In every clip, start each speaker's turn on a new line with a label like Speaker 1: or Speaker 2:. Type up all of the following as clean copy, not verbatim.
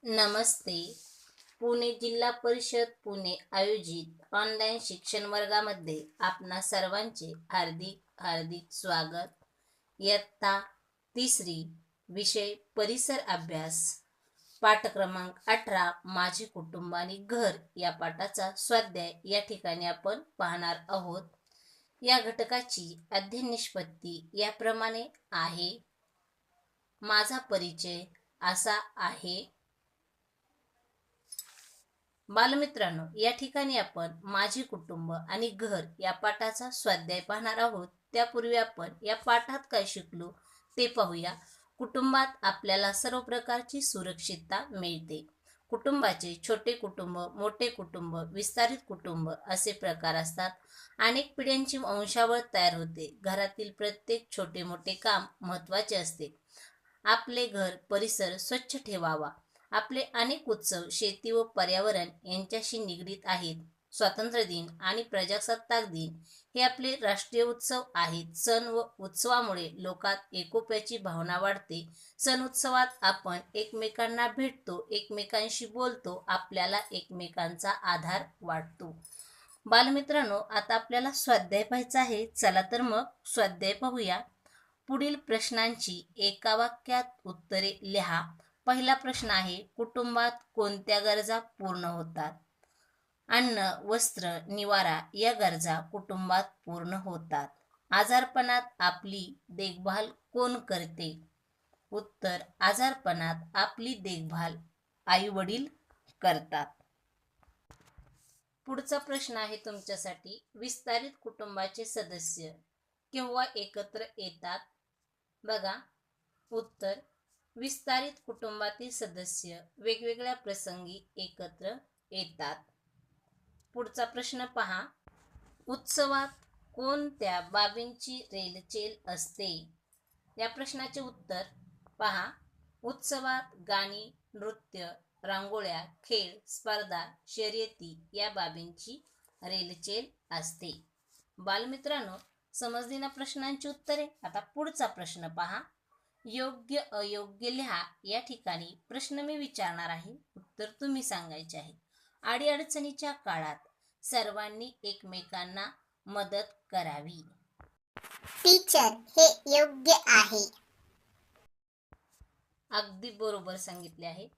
Speaker 1: नमस्ते. पुणे जिल्हा परिषद पुणे आयोजित ऑनलाईन शिक्षण वर्गामध्ये आपणा सर्वांचे हार्दिक हार्दिक स्वागत. इयत्ता तिसरी, विषय परिसर अभ्यास, पाठ क्रमांक 18, माझे कुटुंब आणि घर या पाठाचा स्वाध्याय या ठिकाणी आपण पाहणार आहोत. या घटकाची अध्ययन निष्पत्ती याप्रमाणे आहे. माझा परिचय असा आहे. बालमित्रांनो, या ठिकाणी आपण माझे कुटुंब आणि घर या पाठाचा स्वाध्याय पाहणार आहोत. त्यापूर्वी आपण या पाठात काय शिकलो ते पाहूया. कुटुंबात आपल्याला सर्व प्रकारची सुरक्षितता मिळते. कुटुंबाचे छोटे कुटुंब, मोठे कुटुंब, विस्तारित कुटुंब असे प्रकार असतात. अनेक पिढ्यांची वंशावळ तयार होते. घरातील प्रत्येक छोटे मोठे काम महत्त्वाचे असते. आपले घर परिसर स्वच्छ ठेवावा. आपले अनेक उत्सव शेती व पर्यावरण यांच्याशी निगडीत आहेत. स्वातंत्र्य दिन आणि प्रजासत्ताक दिन हे आपले राष्ट्रीय उत्सव आहेत. सण व उत्सवामुळे लोकात एकोप्याची भावना वाढते. सण उत्सवात आपण एकमेकांना भेटतो, एकमेकांशी बोलतो, आपल्याला एकमेकांचा आधार वाटतो. बालमित्रांनो, आता आपल्याला स्वाध्याय पाहायचा आहे. चला तर मग स्वाध्याय पाहूया. पुढील प्रश्नांची एका वाक्यात उत्तरे लिहा. पहिला प्रश्न आहे, कुटुंबात कोणत्या गरजा पूर्ण होतात? अन्न, वस्त्र, निवारा या गरजा कुटुंबात पूर्ण होतात. आजारपणात आपली देखभाल कोण करते? उत्तर, आजारपणात आपली देखभाल आई वडील करतात. पुढचा प्रश्न आहे तुमच्यासाठी, विस्तारित कुटुंबाचे सदस्य केव्हा एकत्र येतात? बघा, उत्तर, विस्तारित कुटुंबातील सदस्य वेगवेगळ्या प्रसंगी एकत्र येतात. पुढचा प्रश्न पहा, उत्सवात कोणत्या बाबींची रेलचेल असते? या प्रश्नाचे उत्तर पहा. उत्सवात गाणी, नृत्य, रांगोळ्या, खेळ, स्पर्धा, शर्यती या बाबींची रेलचेल असते. बालमित्रांनो, समजली ना प्रश्नांची उत्तरे? आता पुढचा प्रश्न पहा. योग्य अयोग्य लिहा. या ठिकाणी प्रश्न मी विचारणार आहे, उत्तर तुम्ही सांगायचे आहे. अडीअडचणीच्या काळात सर्वांनी एकमेकांना मदत करावी.
Speaker 2: टीचर, हे योग्य आहे.
Speaker 1: अगदी बरोबर सांगितले आहे.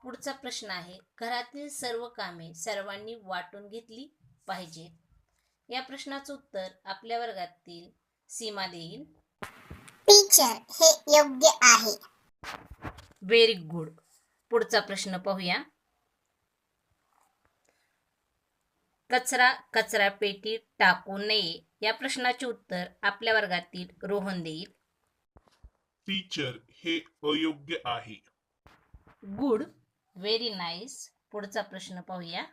Speaker 1: पुढचा प्रश्न आहे, घरातील सर्व कामे सर्वांनी वाटून घेतली पाहिजेत. या प्रश्नाचं उत्तर आपल्या वर्गातील सीमा देईल.
Speaker 2: टीचर, हे योग्य आहे.
Speaker 1: Very good. पुढचा प्रश्न पाहूया. कचरा कचरा पेटीत टाकू नये. या प्रश्नाचे उत्तर आपल्या वर्गातील रोहन देईल.
Speaker 3: टीचर, हे अयोग्य आहे.
Speaker 1: Good, very nice. पुढचा प्रश्न पाहूया.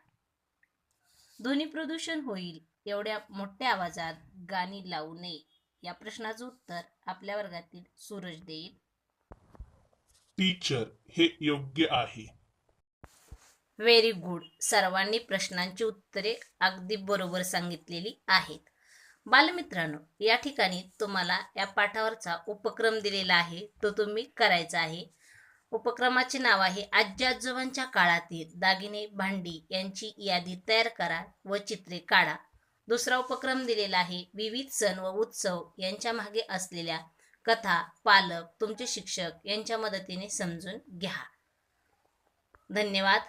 Speaker 1: ध्वनी प्रदूषण होईल एवढ्या मोठ्या आवाजात गाणी लावू नये. या प्रश्नाचं उत्तर आपल्या वर्गातील सूरज देईल.
Speaker 3: टीचर, हे योग्य आहे.
Speaker 1: Very good. सर्वांनी प्रश्नांची उत्तरे अगदी बरोबर सांगितलेली आहेत. बालमित्रांनो, या ठिकाणी तुम्हाला या पाठावरचा उपक्रम दिलेला आहे, तो तुम्ही करायचा आहे. उपक्रमाचे नाव आहे, आजी आजोबांच्या काळातील दागिने भांडी यांची यादी तयार करा व चित्रे काढा. दुसरा उपक्रम दिलेला आहे, विविध सण व उत्सव यांच्या मागे असलेल्या कथा पालक तुमचे शिक्षक यांच्या मदतीने समजून घ्या. धन्यवाद.